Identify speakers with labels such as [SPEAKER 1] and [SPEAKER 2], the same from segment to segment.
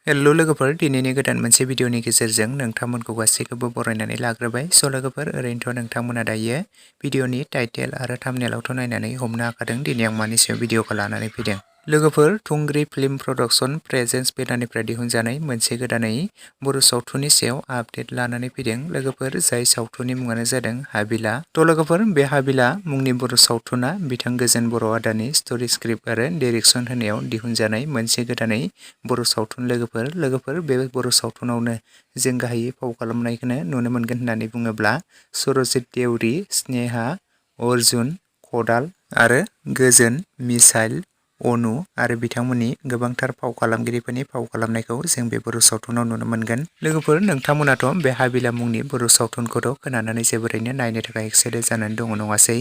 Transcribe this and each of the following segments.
[SPEAKER 1] Hello' लोगोफोर, दिनैनि गोदान मोनसे भिडिअनि गेजेरजों नोंथांमोनखौ गासैखौबो बरायनानै लाग्रोबाय। स' लोगोफोर, ओरैनोथ' नोंथांमोना दायो भिडिअनि टाइटेल आरो थाम्बनेइलावथ' नायनानै हमनो हाखादों दिनै आं मानि सायाव भिडिअखौ लानानै फैदों। लोगोफोर, थुंग्रि फिल्म प्रडाक्शन प्रेजेन्स बेनारनिफ्राय दिहुनजानाय मोनसे गोदानै बर' सावथुननि सायाव आपडेट लानानै फैदों। लोगोफोर, जाय सावथुननि मुङानो जादों हाबिला। थ' लोगोफोर, बे हाबिला मुंनि बर' सावथुना बिथां गोजोन बर' आदानि स्ट'रि स्क्रिप्ट आरो डाइरेक्सन होनायाव दिहुनजानाय मोनसे गोदानै बर' सावथुन। लोगोफोर बे बर' सावथुनावनो जों गाहायै फाव खालामनायखौनो नुनो मोनगोन होननानै बुङोब्ला सरजित देउरि, स्नेहा, अर्जुन, खदाल आरो गोजोन, मिसाइल, अनु आरो बिथांमोननि गोबांथार फाव खालामगिरिफोरनि फाव खालामनायखौ जों बे बर' सावथुनाव नुनो मोनगोन। लोगोफोर, नोंथांमोनाथ' बे हाबिला मुंनि बर' सावथुनखौथ' खोनानानै जोबोरैनो नायनो थाखाय एक्साइटेड जानानै दङ, नङासै?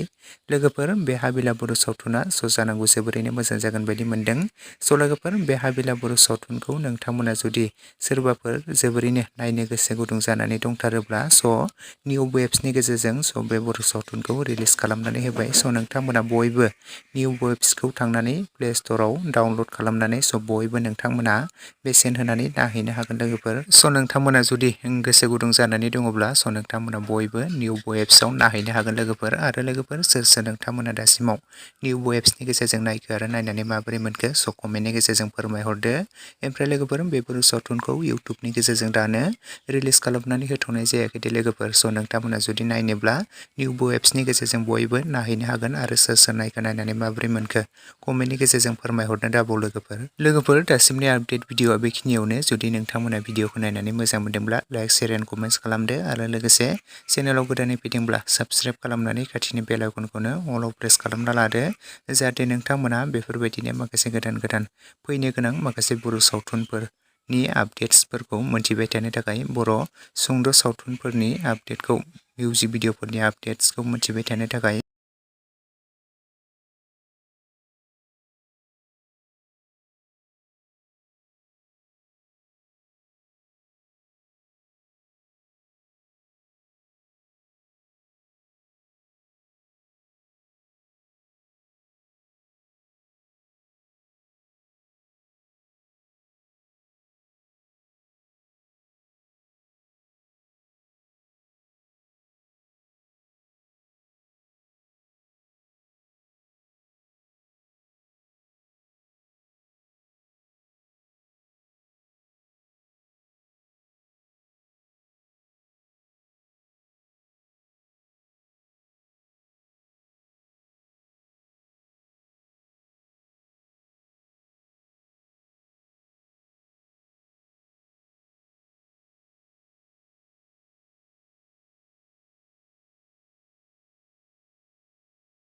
[SPEAKER 1] लोगोफोर, बे हाबिला बर' सावथुना जानांगौ जोबोरैनो मोजां जागोन बायदि मोनदों। स' लोगोफोर, बे हाबिला बर' सावथुनखौ नोंथांमोना जुदि सोरबाफोर जोबोरैनो नायनो गोसो गुदुं जानानै दंथारोब्ला निउ वेब्सनि गेजेरजों बे बर' सावथुनखौ रिलिज खालामनानै होबाय। नोंथांमोना बयबो निउ वेब्सखौ थांनानै प्ले स्ट'राव डाउनलड खालामनानै बयबो नोंथांमोना बेसेन होनानै नायहैनो हागोन। लोगोफोर, नोंथांमोना जुदि गोसो गुदुं जानानै दङब्ला नोंथांमोना बयबो निउ वेब्सआव नायहैनो हागोन। लोगोफोर, आरो लोगोफोर, सोर नोंथांमोना दासिमाव निउ वेब्सनि गेजेरजों नायखो आरो नायनानै माबोरै मोनखो कमेन्टनि गेजेरजों फोरमायहरदो। ओमफ्राय लोगोफोर, बे बर' सावथुनखौ इउटुबनि गेजेरजों दानो रिलिज खालामनानै होथ'नाय जायाखै दे लोगोफोर। नोंथांमोना जुदि नायनोब्ला निउ वेब्सनि गेजेरजों बयबो नायहैनो हागोन आरो सोर नायखो नायनानै माबोरै मोनखो कमेन्टनि गेजेरजों फोरमायहरनो दाबाव लोगोफोर, दासिमनि आपडेट भिडिअआ बेखिनियावनो। जुदि नोंथांमोना भिडिअखौ नायनानै मोजां मोनदोंब्ला लाइक, शेयार एन्ड कमेन्ट्स खालामदो आरो लोगोसे चेनेलाव गोदानै फैदोंब्ला साबस्क्राइब खालामनानै खाथिनि बेल आइकनखौनो अलाव प्रेस खालामना लादो, जाहाथे नोंथांमोना बेफोरबायदिनो माखासे गोदान फैनो गोनां माखासे बर' सावथुनफोरनि आपडेट्सफोरखौ मोनथिबाय थानो थाखाय, बर' सुंद' सावथुनफोरनि आपडेटखौ, मिउजिक भिडिअफोरनि आपडेट्सखौ मोनथिबाय थानो थाखाय